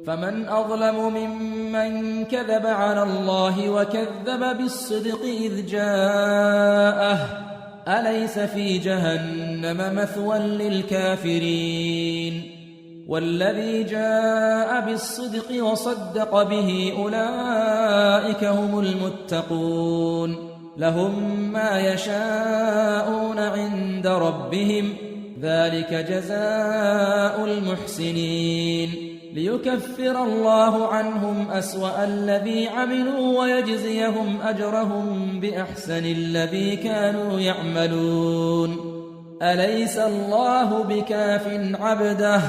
فمن أظلم ممن كذب على الله وكذب بالصدق إذ جاءه أليس في جهنم مثوى للكافرين والذي جاء بالصدق وصدق به أولئك هم المتقون لهم ما يشاءون عند ربهم ذلك جزاء المحسنين ليكفر الله عنهم أسوأ الذي عملوا ويجزيهم أجرهم بأحسن الذي كانوا يعملون أليس الله بكاف عبده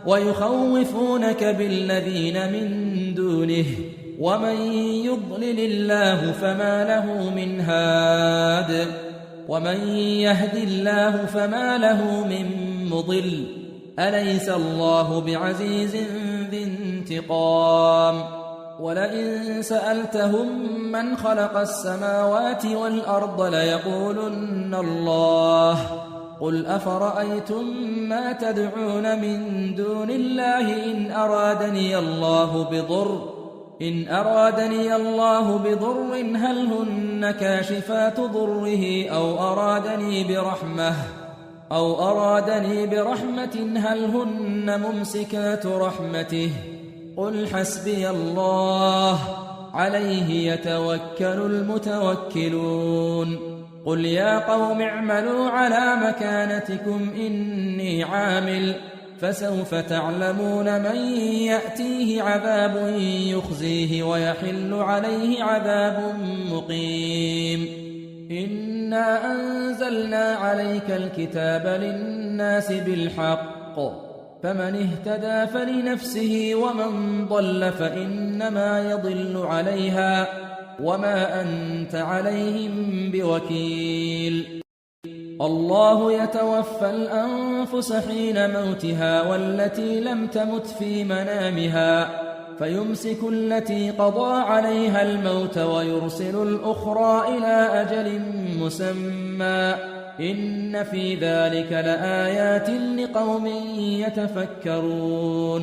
ويخوفونك بالذين من دونه ومن يضلل الله فما له من هاد ومن يهد الله فما له من مضل أليس الله بعزيز ذي انتقام ولئن سألتهم من خلق السماوات والأرض ليقولن الله قل أفرأيتم ما تدعون من دون الله إن أرادني الله بضر هل هن كاشفات ضره أو أرادني برحمة هل هن ممسكات رحمته قل حسبي الله عليه يتوكل المتوكلون قل يا قوم اعملوا على مكانتكم إني عامل فسوف تعلمون من يأتيه عذاب يخزيه ويحل عليه عذاب مقيم إنا أنزلنا عليك الكتاب للناس بالحق فمن اهتدى فلنفسه ومن ضل فإنما يضل عليها وما أنت عليهم بوكيل الله يتوفى الأنفس حين موتها والتي لم تمت في منامها فيمسك التي قضى عليها الموت ويرسل الأخرى إلى أجل مسمى إن في ذلك لآيات لقوم يتفكرون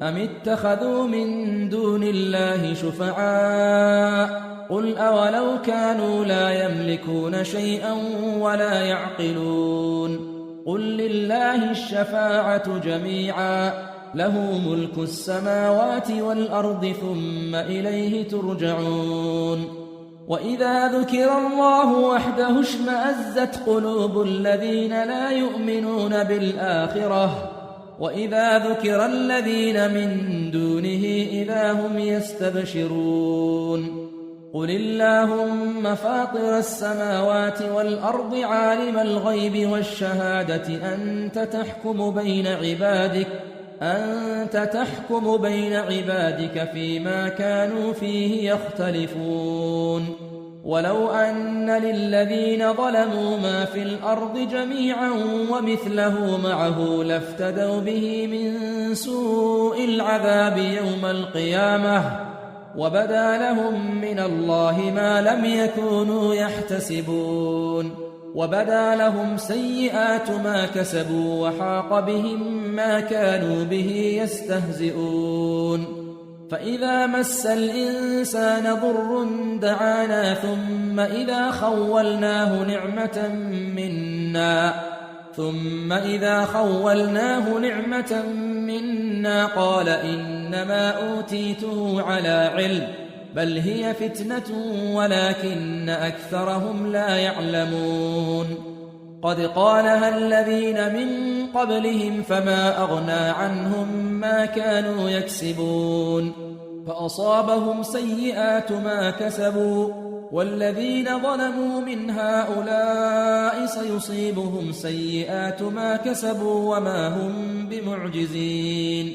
أم اتخذوا من دون الله شفعاء قل أولو كانوا لا يملكون شيئا ولا يعقلون قل لله الشفاعة جميعا له ملك السماوات والأرض ثم إليه ترجعون وإذا ذكر الله وحده اشمأزت قلوب الذين لا يؤمنون بالآخرة وإذا ذكر الذين من دونه إذا هم يستبشرون قل اللهم فاطر السماوات والأرض عالم الغيب والشهادة أنت تحكم بين عبادك فيما كانوا فيه يختلفون ولو أن للذين ظلموا ما في الأرض جميعا ومثله معه لافتدوا به من سوء العذاب يوم القيامة وبدا لهم من الله ما لم يكونوا يحتسبون وبدا لهم سيئات ما كسبوا وحاق بهم ما كانوا به يستهزئون فإذا مس الإنسان ضر دعانا ثم إذا خولناه نعمة منا قال إنما أوتيته على علم بل هي فتنة ولكن أكثرهم لا يعلمون قد قالها الذين من قبلهم فما أغنى عنهم ما كانوا يكسبون فأصابهم سيئات ما كسبوا والذين ظلموا من هؤلاء سيصيبهم سيئات ما كسبوا وما هم بمعجزين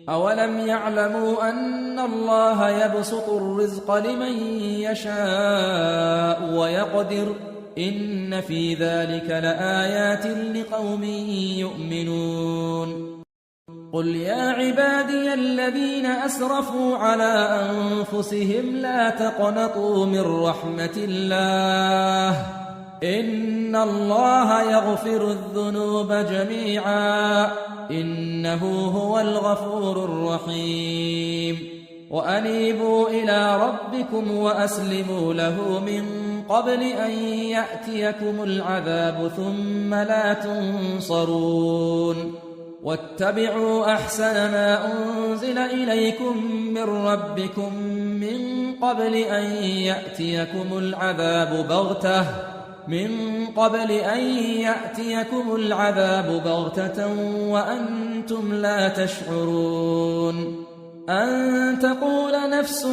أولم يعلموا أن الله يبسط الرزق لمن يشاء ويقدر إن في ذلك لآيات لقوم يؤمنون قل يا عبادي الذين أسرفوا على أنفسهم لا تقنطوا من رحمة الله إن الله يغفر الذنوب جميعا إنه هو الغفور الرحيم وأنيبوا إلى ربكم وأسلموا له من قبل أن يأتيكم العذاب ثم لا تنصرون واتبعوا أحسن ما أنزل إليكم من ربكم من قبل أن يأتيكم العذاب بغتة وأنتم لا تشعرون أن تقول نفس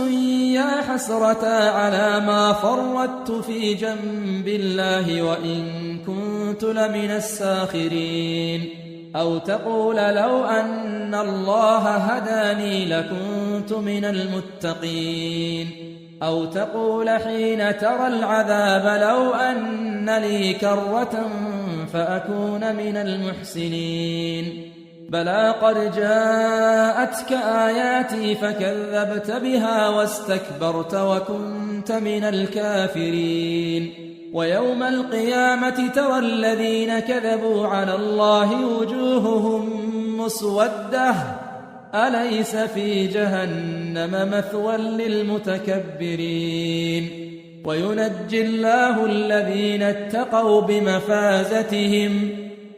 يا حسرة على ما فرطت في جنب الله وإن كنت لمن الساخرين أو تقول لو أن الله هداني لكنت من المتقين أو تقول حين ترى العذاب لو أن لي كرة فأكون من المحسنين بلى قد جاءتك آياتي فكذبت بها واستكبرت وكنت من الكافرين ويوم القيامة ترى الذين كذبوا على الله وجوههم مسودة أليس في جهنم مثوى للمتكبرين وينجي الله الذين اتقوا بمفازتهم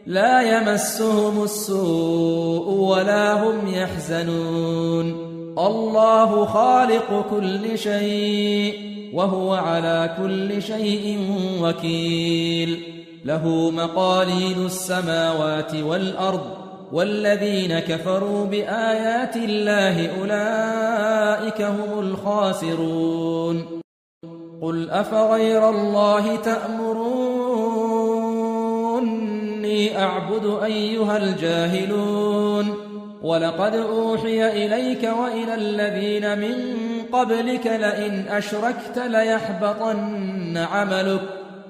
لا يمسهم السوء ولا هم يحزنون الله خالق كل شيء وهو على كل شيء وكيل له مقاليد السماوات والأرض والذين كفروا بآيات الله أولئك هم الخاسرون قل أفغير الله تأمروني أعبد أيها الجاهلون ولقد أوحي إليك وإلى الذين من قبلك لئن أشركت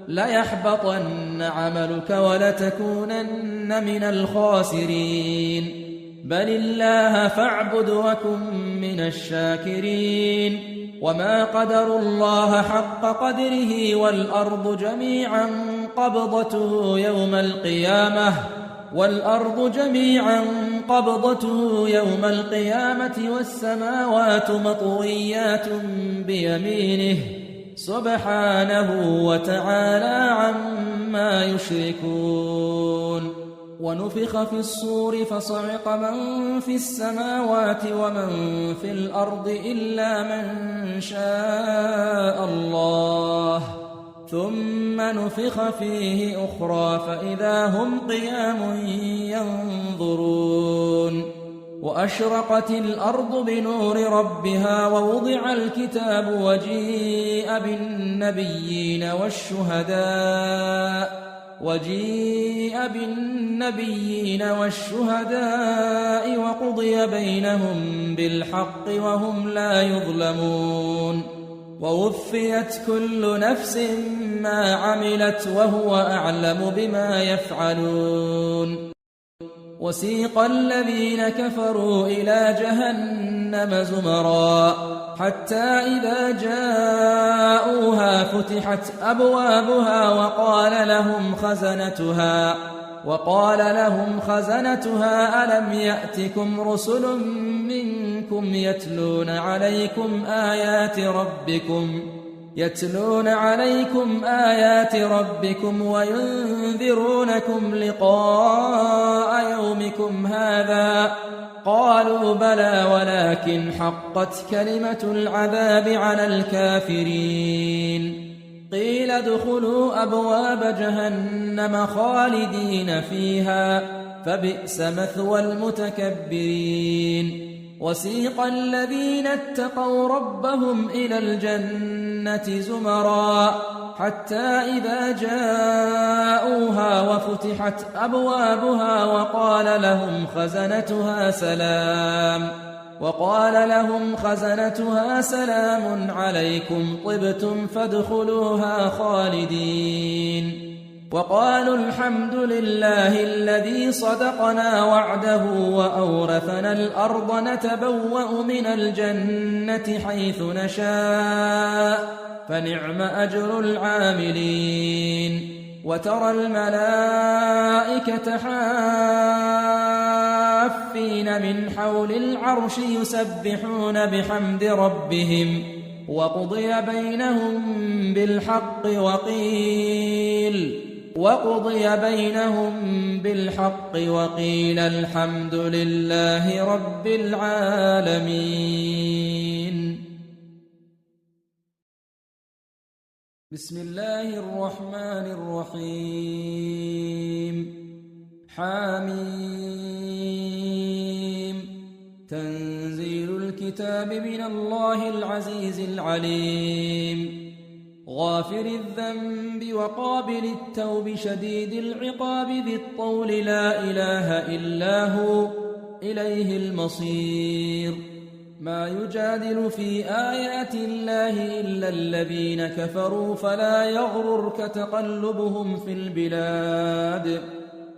ليحبطن عملك ولتكونن من الخاسرين بل الله فاعبد وكن من الشاكرين وما قدروا الله حق قدره والأرض جميعا قبضته يوم القيامة والسماوات مطويات بيمينه سبحانه وتعالى عما يشركون ونفخ في الصور فصعق من في السماوات ومن في الأرض إلا من شاء الله ثم نفخ فيه أخرى فإذا هم قيام ينظرون وأشرقت الأرض بنور ربها ووضع الكتاب وجيء بالنبيين والشهداء وقضي بينهم بالحق وهم لا يظلمون ووفيت كل نفس ما عملت وهو أعلم بما يفعلون وسيق الذين كفروا إلى جهنم زمرا حتى إذا جاءوها فتحت أبوابها وقال لهم خزنتها ألم يأتكم رسل منكم يتلون عليكم آيات ربكم وينذرونكم لقاء يومكم هذا قالوا بلى ولكن حقت كلمة العذاب على الكافرين قيل ادخلوا أبواب جهنم خالدين فيها فبئس مثوى المتكبرين وسيق الذين اتقوا ربهم إلى الجنة زمرا حتى إذا جاءوها وفتحت أبوابها وقال لهم خزنتها سلام عليكم طبتم فادخلوها خالدين وقالوا الحمد لله الذي صدقنا وعده وأورثنا الأرض نتبوأ من الجنة حيث نشاء فنعم أجر العاملين. وترى الملائكة حافين من حول العرش يسبحون بحمد ربهم وقضي بينهم بالحق وقيل الحمد لله رب العالمين. بسم الله الرحمن الرحيم. حميم. تنزيل الكتاب من الله العزيز العليم. غافر الذنب وقابل التوب شديد العقاب ذي الطول لا إله إلا هو إليه المصير. ما يجادل في آيات الله إلا الذين كفروا فلا يغررك تقلبهم في البلاد.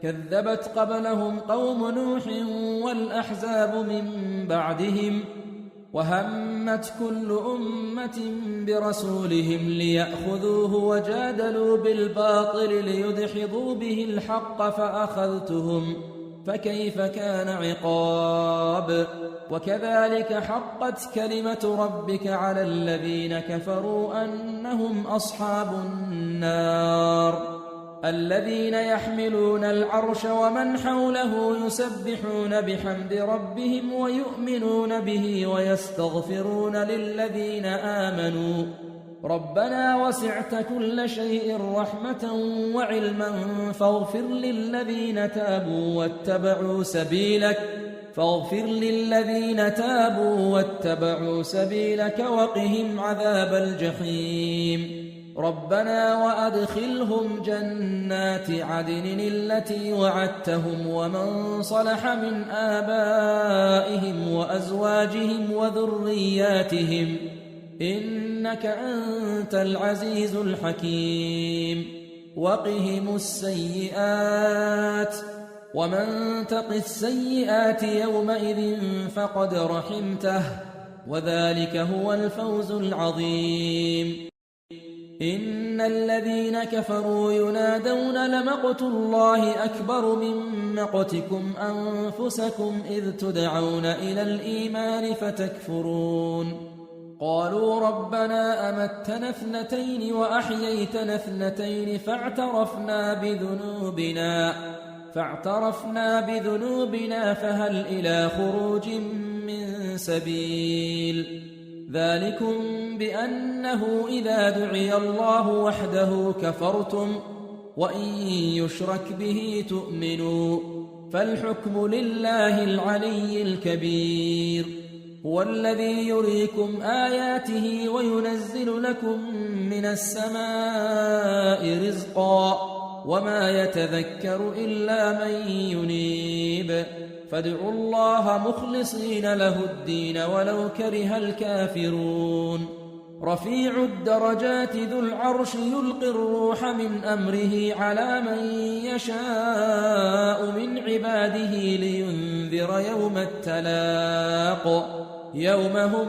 كذبت قبلهم قوم نوح والأحزاب من بعدهم وهمت كل أمة برسولهم ليأخذوه وجادلوا بالباطل ليدحضوا به الحق فأخذتهم فكيف كان عقاب. وكذلك حقت كلمة ربك على الذين كفروا أنهم أصحاب النار. الذين يحملون العرش ومن حوله يسبحون بحمد ربهم ويؤمنون به ويستغفرون للذين آمنوا ربنا وسعت كل شيء رحمة وعلما فاغفر للذين تابوا واتبعوا سبيلك وقهم عذاب الجحيم. ربنا وأدخلهم جنات عدن التي وعدتهم ومن صلح من آبائهم وأزواجهم وذرياتهم إنك أنت العزيز الحكيم. وقهم السيئات ومن تق السيئات يومئذ فقد رحمته وذلك هو الفوز العظيم. إن الذين كفروا ينادون لمقت الله أكبر من مقتكم أنفسكم إذ تدعون إلى الإيمان فتكفرون. قالوا ربنا أمتنا اثنتين وأحييتنا اثنتين فاعترفنا بذنوبنا فهل إلى خروج من سبيل. ذلكم بأنه إذا دعي الله وحده كفرتم وإن يشرك به تؤمنوا فالحكم لله العلي الكبير. هو الذي يريكم آياته وينزل لكم من السماء رزقا وما يتذكر إلا من ينيب. فادعوا الله مخلصين له الدين ولو كره الكافرون. رفيع الدرجات ذو العرش يلقي الروح من أمره على من يشاء من عباده لينذر يوم التلاق يوم هم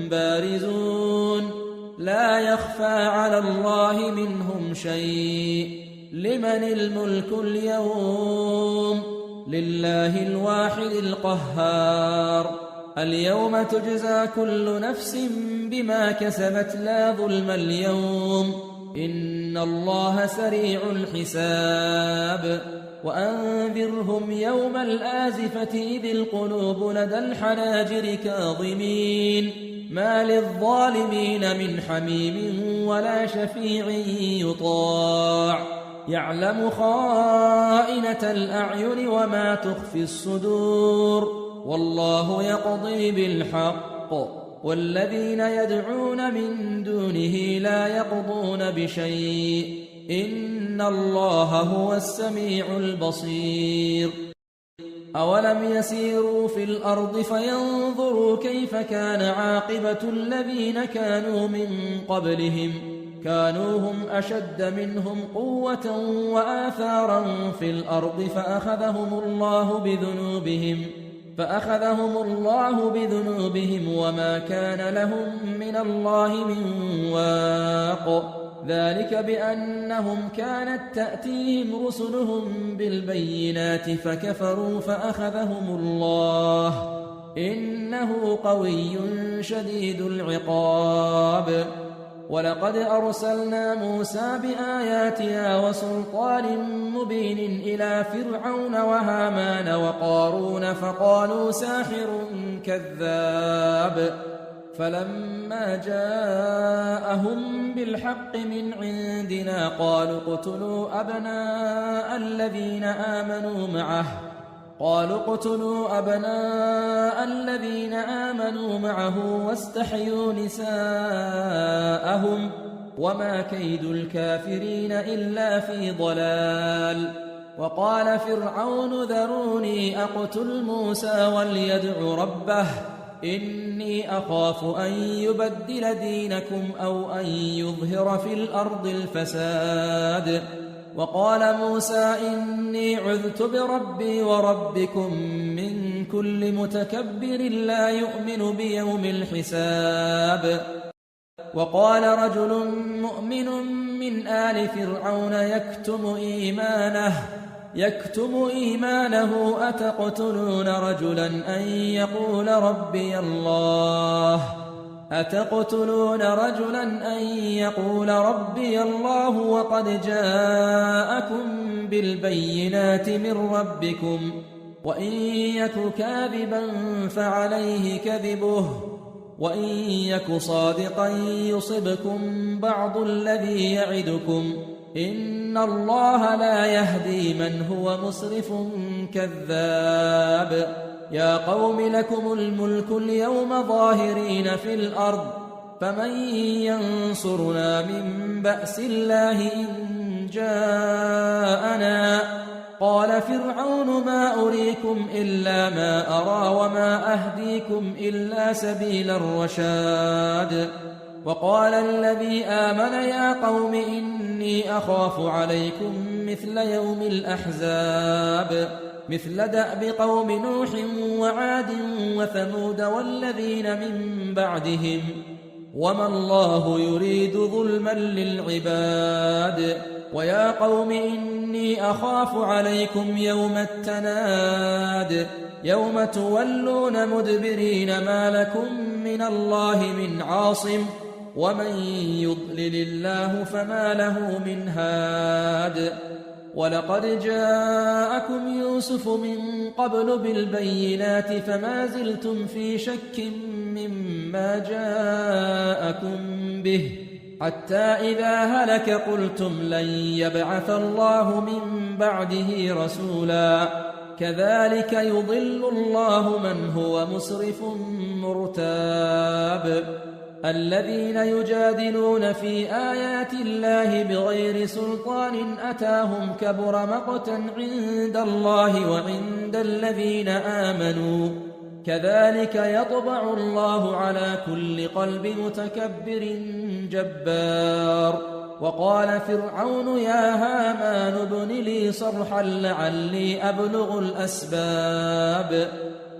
بارزون لا يخفى على الله منهم شيء. لمن الملك اليوم؟ لله الواحد القهار. اليوم تجزى كل نفس بما كسبت لا ظلم اليوم إن الله سريع الحساب. وأنذرهم يوم الآزفة إذ القلوب لدى الحناجر كاظمين ما للظالمين من حميم ولا شفيع يطاع. يعلم خائنة الأعين وما تخفي الصدور والله يقضي بالحق والذين يدعون من دونه لا يقضون بشيء إن الله هو السميع البصير. أولم يسيروا في الأرض فينظروا كيف كان عاقبة الذين كانوا من قبلهم كانوا هم أشد منهم قوة وآثارا في الأرض فأخذهم الله بذنوبهم فأخذهم الله بذنوبهم وما كان لهم من الله من واق. ذلك بأنهم كانت تأتيهم رسلهم بالبينات فكفروا فأخذهم الله إنه قوي شديد العقاب. ولقد أرسلنا موسى بآياتنا وسلطان مبين إلى فرعون وهامان وقارون فقالوا ساحر كذاب. فلما جاءهم بالحق من عندنا قالوا اقتلوا أبناء الذين آمنوا معه واستحيوا نساءهم وما كيد الكافرين إلا في ضلال. وقال فرعون ذروني أقتل موسى وليدع ربه إني أخاف أن يبدل دينكم أو أن يظهر في الأرض الفساد. وقال موسى إني عذت بربي وربكم من كل متكبر لا يؤمن بيوم الحساب. وقال رجل مؤمن من آل فرعون يكتم إيمانه أتقتلون رجلا أن يقول ربي الله وقد جاءكم بالبينات من ربكم وإن يك كاذبا فعليه كذبه وإن يك صادقا يصبكم بعض الذي يعدكم إن الله لا يهدي من هو مسرف كذاب. يا قوم لكم الملك اليوم ظاهرين في الأرض فمن ينصرنا من بأس الله إن جاءنا. قال فرعون ما أريكم إلا ما أرى وما أهديكم إلا سبيل الرشاد. وقال الذي آمن يا قوم إني أخاف عليكم مثل يوم الأحزاب مثل دأب قوم نوح وعاد وثمود والذين من بعدهم وما الله يريد ظلما للعباد. ويا قوم إني أخاف عليكم يوم التناد يوم تولون مدبرين ما لكم من الله من عاصم ومن يضلل الله فما له من هاد. ولقد جاءكم يوسف من قبل بالبينات فما زلتم في شك مما جاءكم به حتى إذا هلك قلتم لن يبعث الله من بعده رسولا. كذلك يضل الله من هو مسرف مرتاب. الذين يجادلون في آيات الله بغير سلطان أتاهم كبر مقتا عند الله وعند الذين آمنوا كذلك يطبع الله على كل قلب متكبر جبار. وقال فرعون يا هامان ابن لي صرحا لعلي أبلغ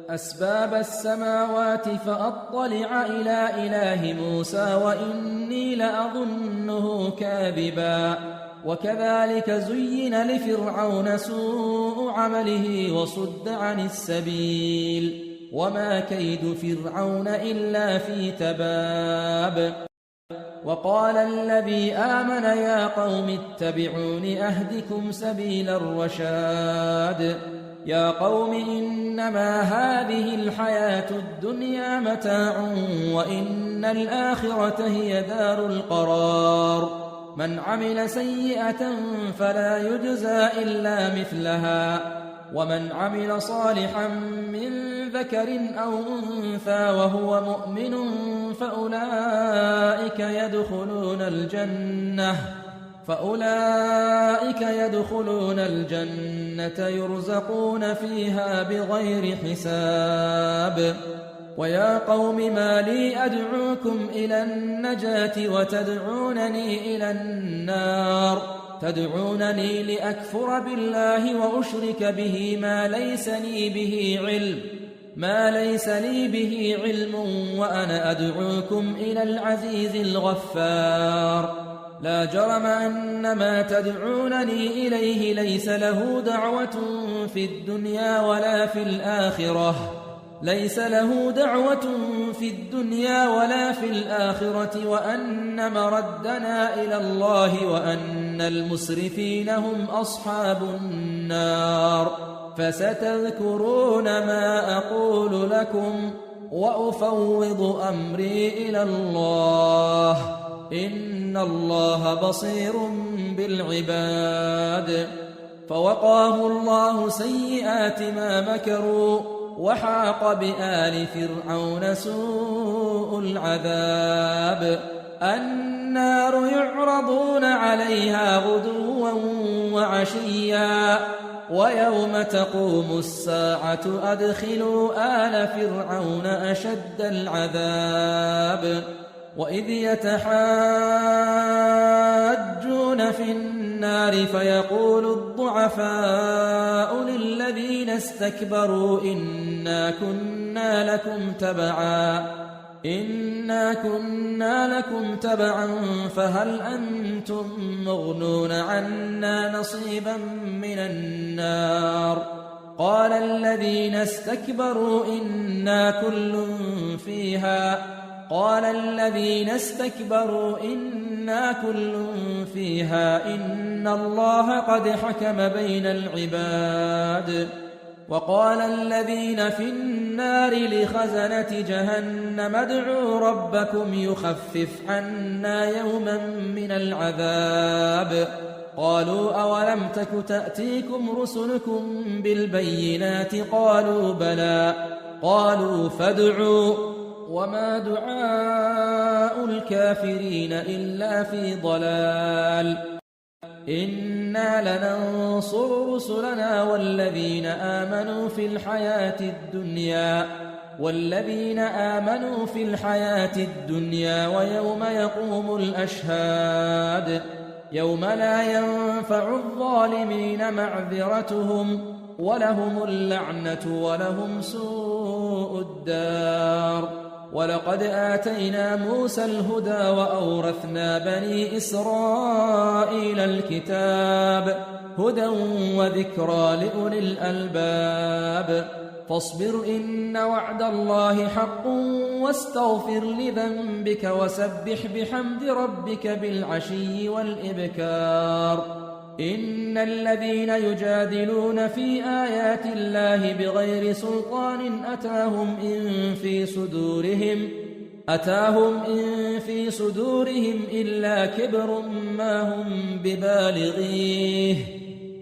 أسباب السماوات فأطلع إلى إله موسى وإني لأظنه كاذبا. وكذلك زين لفرعون سوء عمله وصد عن السبيل وما كيد فرعون إلا في تباب. وقال الذي آمن يا قوم اتبعون أهدكم سبيل الرشاد. يا قوم إنما هذه الحياة الدنيا متاع وإن الآخرة هي دار القرار. من عمل سيئة فلا يجزى إلا مثلها ومن عمل صالحا من ذكر أو أنثى وهو مؤمن فأولئك يدخلون الجنة يرزقون فيها بغير حساب. ويا قوم ما لي أدعوكم إلى النجاة وتدعونني إلى النار تدعونني لأكفر بالله وأشرك به ما ليس لي به علم ما ليس لي به علم وأنا أدعوكم إلى العزيز الغفار لا جرم أن ما تدعونني إليه ليس له دعوة في الدنيا ولا في الآخرة وأن مردنا إلى الله وأن المسرفين هم أصحاب النار فستذكرون ما أقول لكم وأفوض أمري إلى الله إن الله بصير بالعباد فوقاه الله سيئات ما مكروا وحاق بآل فرعون سوء العذاب النار يعرضون عليها غدوا وعشيا ويوم تقوم الساعة أدخلوا آل فرعون أشد العذاب وإذ يتحاجون في النار فيقول الضعفاء للذين استكبروا إنا كنا لكم تبعا فهل أنتم مغنون عنا نصيبا من النار قال الذين استكبروا إنا كل فيها إن الله قد حكم بين العباد وقال الذين في النار لخزنة جهنم ادعوا ربكم يخفف عنا يوما من العذاب قالوا أولم تك تأتيكم رسلكم بالبينات قالوا بلى قالوا فادعوا وما دعاء الكافرين إلا في ضلال إنا لننصر رسلنا والذين آمنوا في الحياة الدنيا ويوم يقوم الأشهاد يوم لا ينفع الظالمين معذرتهم ولهم اللعنة ولهم سوء الدار ولقد آتينا موسى الهدى وأورثنا بني إسرائيل الكتاب هدى وذكرى لأولي الألباب فاصبر إن وعد الله حق واستغفر لذنبك وسبح بحمد ربك بالعشي والإبكار إن الذين يجادلون في آيات الله بغير سلطان أتاهم إن في صدورهم إلا كبر ما هم ببالغيه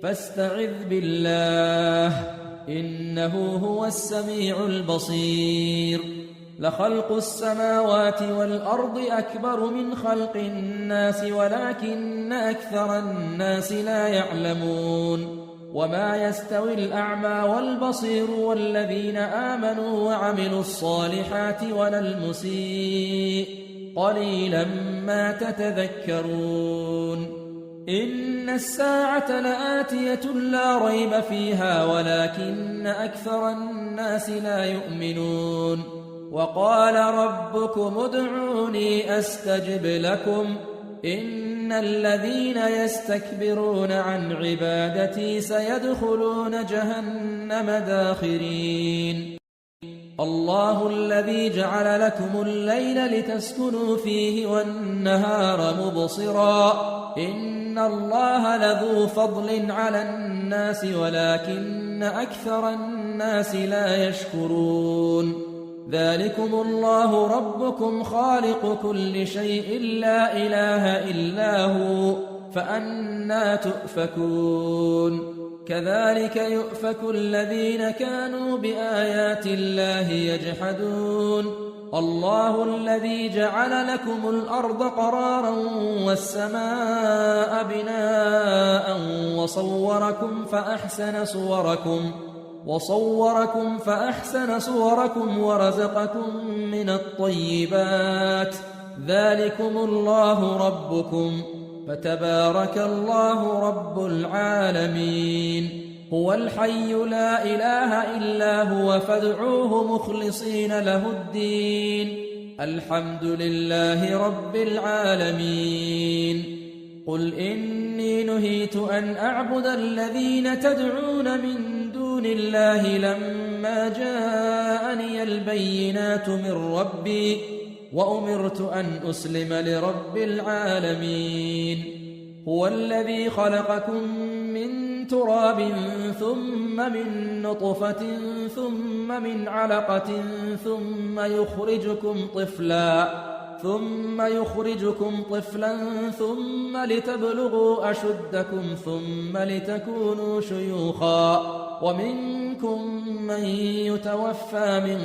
فاستعذ بالله إنه هو السميع البصير لخلق السماوات والأرض أكبر من خلق الناس ولكن أكثر الناس لا يعلمون وما يستوي الأعمى والبصير والذين آمنوا وعملوا الصالحات ولا المسيء قليلا ما تتذكرون إن الساعة لآتية لا ريب فيها ولكن أكثر الناس لا يؤمنون وقال ربكم ادعوني أستجب لكم إن الذين يستكبرون عن عبادتي سيدخلون جهنم داخرين الله الذي جعل لكم الليل لتسكنوا فيه والنهار مبصرا إن الله لذو فضل على الناس ولكن أكثر الناس لا يشكرون ذلكم الله ربكم خالق كل شيء لا إله إلا هو فأنى تؤفكون كذلك يؤفك الذين كانوا بآيات الله يجحدون الله الذي جعل لكم الأرض قرارا والسماء بناء وصوركم فأحسن صوركم ورزقكم من الطيبات ذلكم الله ربكم فتبارك الله رب العالمين هو الحي لا إله إلا هو فادعوه مخلصين له الدين الحمد لله رب العالمين قل إني نهيت أن أعبد الذين تدعون من دون الله لما جاءني البينات من ربي وأمرت أن أسلم لرب العالمين هو الذي خلقكم من تراب ثم من نطفة ثم من علقة ثم يخرجكم طفلا ثم لتبلغوا أشدكم ثم لتكونوا شيوخا ومنكم من يتوفى من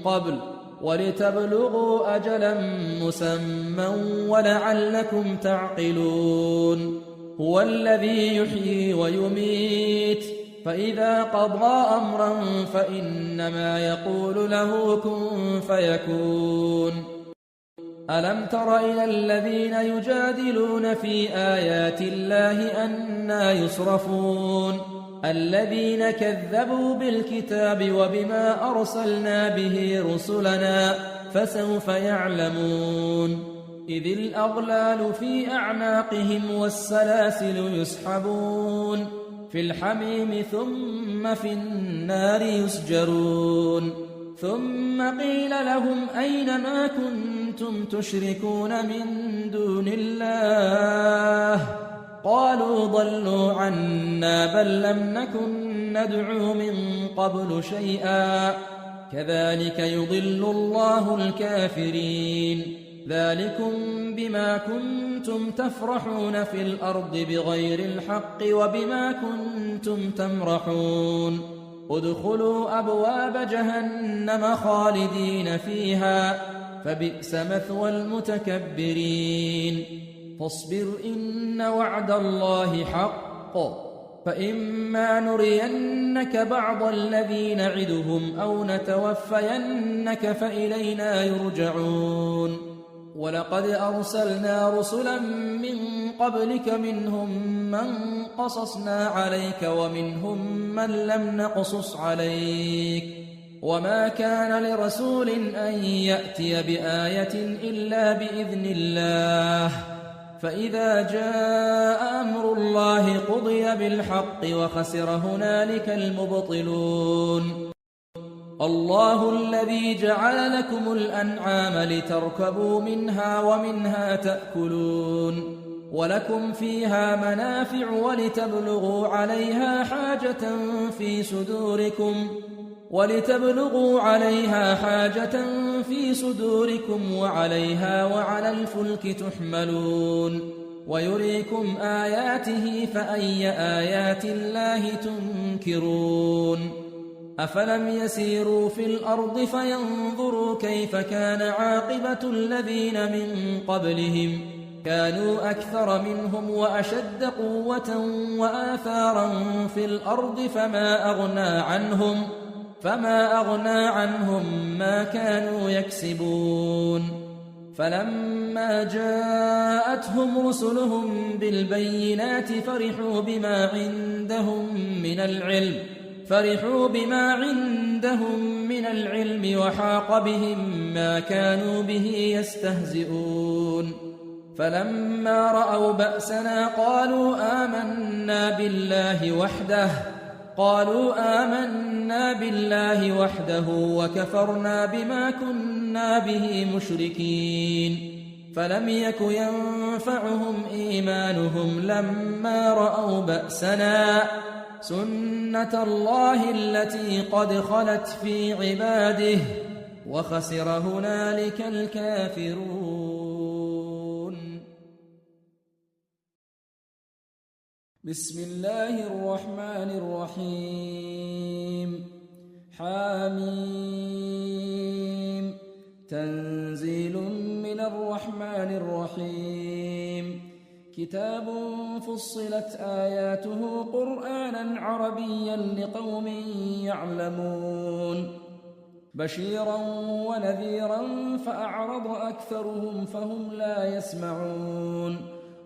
قبل ولتبلغوا أجلا مسمى ولعلكم تعقلون هو الذي يحيي ويميت فإذا قضى أمرا فإنما يقول له كن فيكون ألم تر إلى الذين يجادلون في آيات الله أنى يصرفون الذين كذبوا بالكتاب وبما أرسلنا به رسلنا فسوف يعلمون إذ الأغلال في أعناقهم والسلاسل يسحبون في الحميم ثم في النار يسجرون ثم قيل لهم أين ما كنتم تشركون من دون الله قالوا ضلوا عنا بل لم نكن ندعو من قبل شيئا كذلك يضل الله الكافرين ذلكم بما كنتم تفرحون في الأرض بغير الحق وبما كنتم تمرحون ادخلوا أبواب جهنم خالدين فيها فبئس مثوى المتكبرين فاصبر إن وعد الله حق فإما نرينك بعض الذي نعدهم أو نتوفينك فإلينا يرجعون ولقد أرسلنا رسلا من قبلك منهم من قصصنا عليك ومنهم من لم نقصص عليك وما كان لرسول أن يأتي بآية إلا بإذن الله فإذا جاء أمر الله قضي بالحق وخسر هنالك المبطلون الله الذي جعل لكم الأنعام لتركبوا منها ومنها تأكلون ولكم فيها منافع ولتبلغوا عليها حاجة في صدوركم وعليها وعلى الفلك تحملون ويريكم آياته فأي آيات الله تنكرون أفلم يسيروا في الأرض فينظروا كيف كان عاقبة الذين من قبلهم كانوا أكثر منهم وأشد قوة وآثارا في الأرض فما أغنى عنهم ما كانوا يكسبون فلما جاءتهم رسلهم بالبينات فرحوا بما عندهم من العلم وحاق بهم ما كانوا به يستهزئون فلما رأوا بأسنا قالوا آمنا بالله وحده وكفرنا بما كنا به مشركين فلم يك ينفعهم إيمانهم لما رأوا بأسنا سنة الله التي قد خلت في عباده وخسر هنالك الكافرون بسم الله الرحمن الرحيم حاميم تنزيل من الرحمن الرحيم كتاب فصلت آياته قرآنا عربيا لقوم يعلمون بشيرا ونذيرا فأعرض أكثرهم فهم لا يسمعون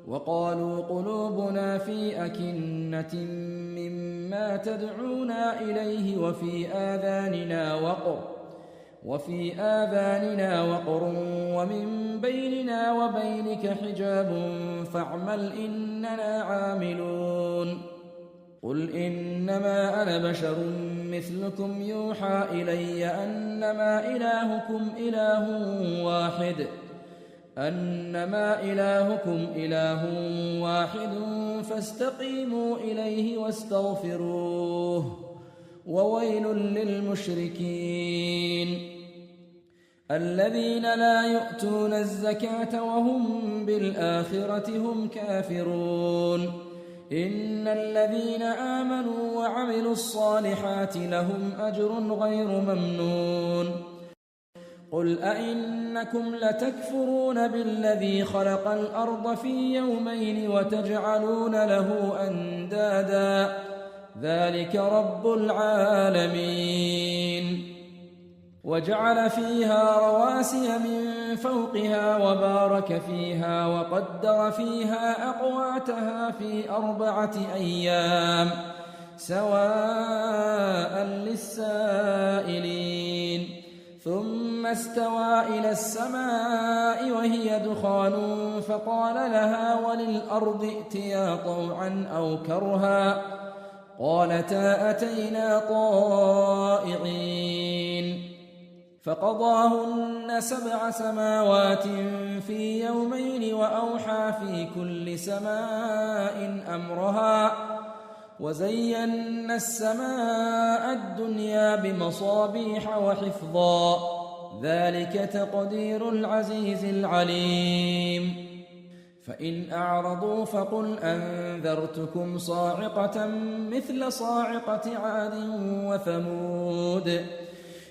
وقالوا قلوبنا في أكنة مما مما تدعونا إليه وفي آذاننا وقر ومن بيننا وبينك حجاب فاعمل إننا عاملون قل إنما أنا بشر مثلكم يوحى إلي أنما إلهكم إله واحد فاستقيموا إليه واستغفروه وويل للمشركين الذين لا يؤتون الزكاة وهم بالآخرة هم كافرون إن الذين آمنوا وعملوا الصالحات لهم أجر غير ممنون قل أئنكم لتكفرون بالذي خلق الأرض في يومين وتجعلون له أندادا ذلك رب العالمين وجعل فيها رواسي من فوقها وبارك فيها وقدر فيها أقواتها في 4 أيام سواء للسائلين ثم استوى إلى السماء وهي دخان فقال لها وللأرض ائتيا طوعا أو كرها قالتا أتينا طائعين فقضاهن 7 سماوات في يومين وأوحى في كل سماء أمرها وزينا السماء الدنيا بمصابيح وحفظا ذلك تقدير العزيز العليم فإن أعرضوا فقل أنذرتكم صاعقة مثل صاعقة عاد وثمود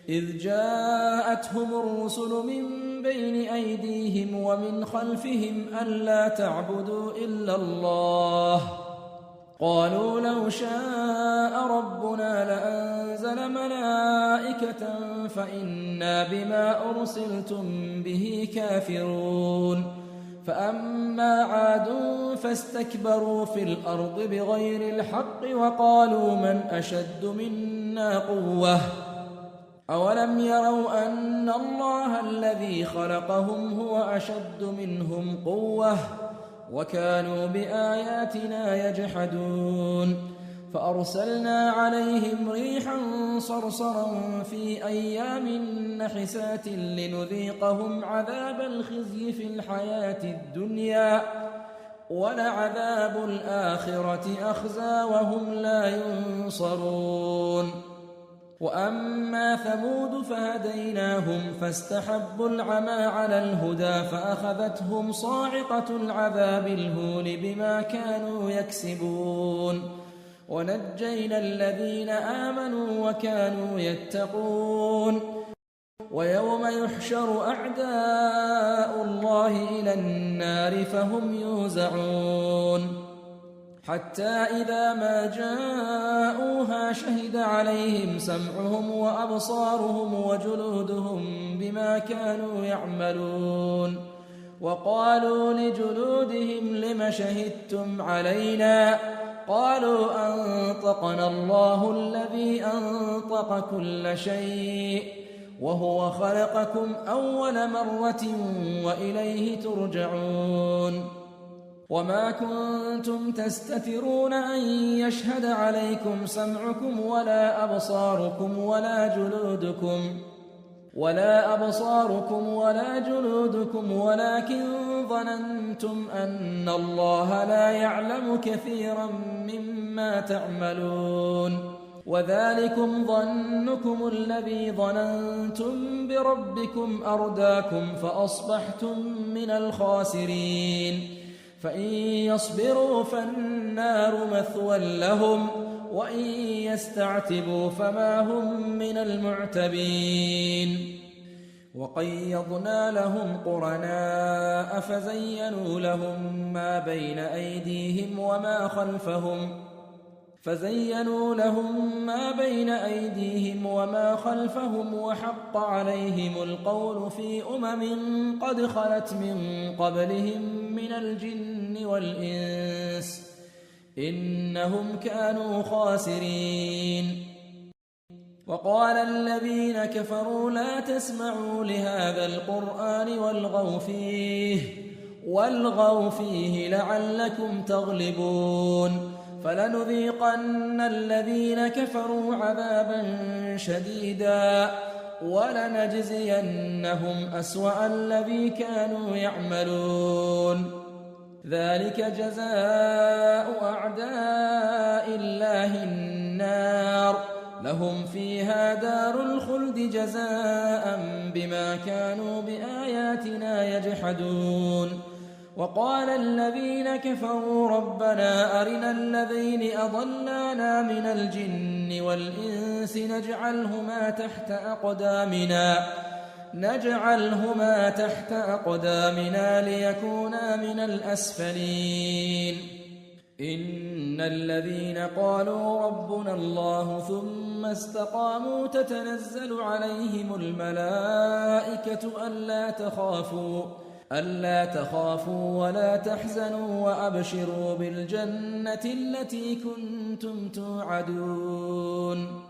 إذ جاءتهم الرسل من بين أيديهم ومن خلفهم ألا تعبدوا إلا الله قالوا لو شاء ربنا لأنزل ملائكة فإنا بما أرسلتم به كافرون فأما عاد فاستكبروا في الأرض بغير الحق وقالوا من أشد منا قوة أولم يروا أن الله الذي خلقهم هو أشد منهم قوة وكانوا بآياتنا يجحدون فأرسلنا عليهم ريحا صرصرا في أيام نحسات لنذيقهم عذاب الخزي في الحياة الدنيا ولعذاب الآخرة أخزى وهم لا ينصرون وأما ثمود فهديناهم فاستحبوا العمى على الهدى فأخذتهم صاعقة العذاب الهون بما كانوا يكسبون ونجينا الذين آمنوا وكانوا يتقون ويوم يحشر أعداء الله إلى النار فهم يوزعون حتى إذا ما جاءوها شهد عليهم سمعهم وأبصارهم وجلودهم بما كانوا يعملون وقالوا لجلودهم لم شهدتم علينا قالوا أنطقنا الله الذي أنطق كل شيء وهو خلقكم أول مرة وإليه ترجعون وما كنتم تستترون أن يشهد عليكم سمعكم ولا أبصاركم ولا جلودكم ولكن ظننتم أن الله لا يعلم كثيرا مما تعملون وذلكم ظنكم الذي ظننتم بربكم أرداكم فأصبحتم من الخاسرين فإن يصبروا فالنار مثوى لهم وإن يستعتبوا فما هم من المعتبين وقيضنا لهم قرناء فزينوا لهم ما بين أيديهم وما خلفهم وحق عليهم القول في قد خلت من قبلهم من الجن والإنس إنهم كانوا خاسرين. وقال الذين كفروا لا تسمعوا لهذا القرآن والغوا فيه لعلكم تغلبون. فلنذيقن الذين كفروا عذابا شديدا ولنجزينهم أسوأ الذي كانوا يعملون. ذلك جزاء أعداء الله النار لهم فيها دار الخلد جزاء بما كانوا بآياتنا يجحدون. وقال الذين كفروا ربنا أرنا الذين أضلانا من الجن والإنس نجعلهما تحت أقدامنا ليكونا من الأسفلين. إن الذين قالوا ربنا الله ثم استقاموا تتنزل عليهم الملائكة ألا تخافوا ولا تحزنوا وأبشروا بالجنة التي كنتم توعدون.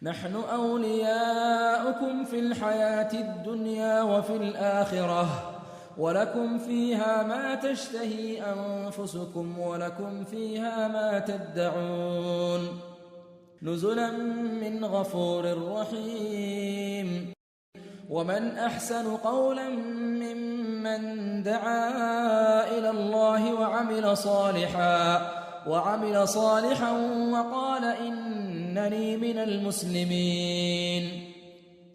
نحن أولياؤكم في الحياة الدنيا وفي الآخرة ولكم فيها ما تشتهي أنفسكم ولكم فيها ما تدعون. نزلا من غفور رحيم. ومن أحسن قولا ممن دعا إلى الله وعمل صالحا وقال إنني من المسلمين.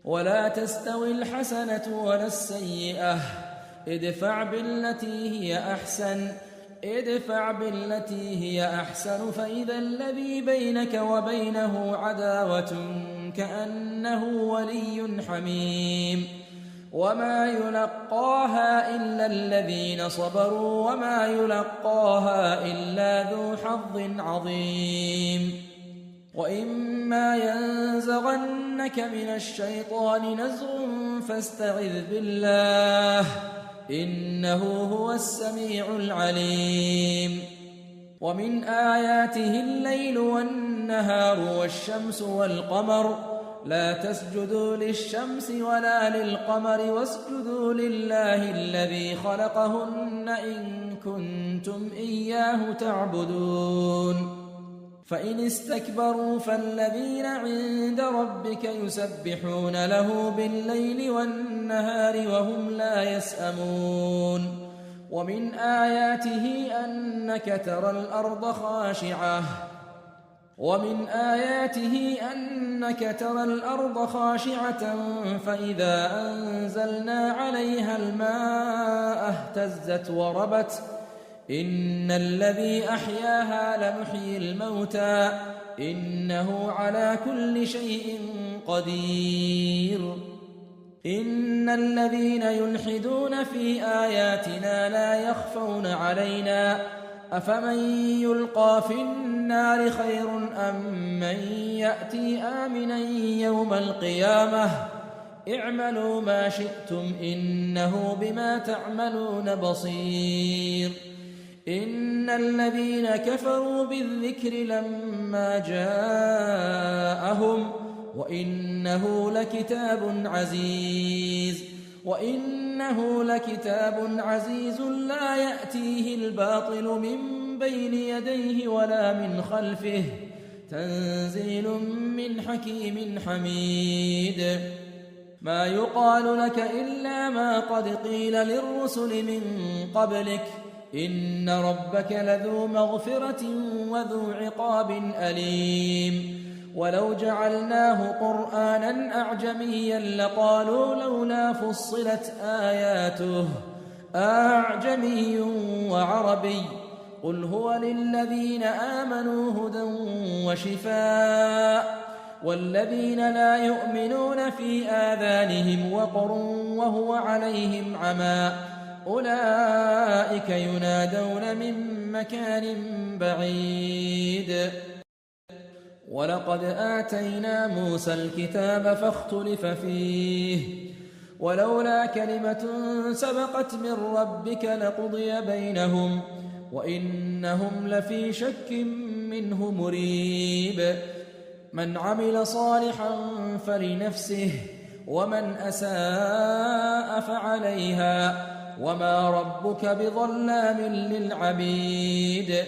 ولا تستوي الحسنة ولا السيئة ادفع بالتي هي أحسن فإذا الذي بينك وبينه عداوة كأنه ولي حميم. وما يلقاها إلا الذين صبروا وما يلقاها إلا ذو حظ عظيم. وإما ينزغنك من الشيطان نزغ فاستعذ بالله إنه هو السميع العليم. ومن آياته الليل والنهار والشمس والقمر لا تسجدوا للشمس ولا للقمر واسجدوا لله الذي خلقهن إن كنتم إياه تعبدون. فإن استكبروا فالذين عند ربك يسبحون له بالليل والنهار وهم لا يسأمون. ومن آياته أنك ترى الأرض خاشعة فإذا أنزلنا عليها الماء اهتزت وربت. إن الذي أحياها لمحيي الموتى إنه على كل شيء قدير. إن الذين يلحدون في آياتنا لا يخفون علينا أفمن يلقى في النار خير أم من يأتي آمنا يوم القيامة اعملوا ما شئتم إنه بما تعملون بصير. إن الذين كفروا بالذكر لما جاءهم وإنه لكتاب عزيز لا يأتيه الباطل من بين يديه ولا من خلفه تنزيل من حكيم حميد. ما يقال لك إلا ما قد قيل للرسل من قبلك إن ربك لذو مغفرة وذو عقاب أليم. ولو جعلناه قرآنا أعجميا لقالوا لولا فصلت آياته أعجمي وعربي قل هو للذين آمنوا هدى وشفاء والذين لا يؤمنون في آذانهم وقر وهو عليهم عمى أولئك ينادون من مكان بعيد. ولقد آتينا موسى الكتاب فاختلف فيه ولولا كلمة سبقت من ربك لقضي بينهم وإنهم لفي شك منه مريب. من عمل صالحا فلنفسه ومن أساء فعليها وما ربك بظلام للعبيد.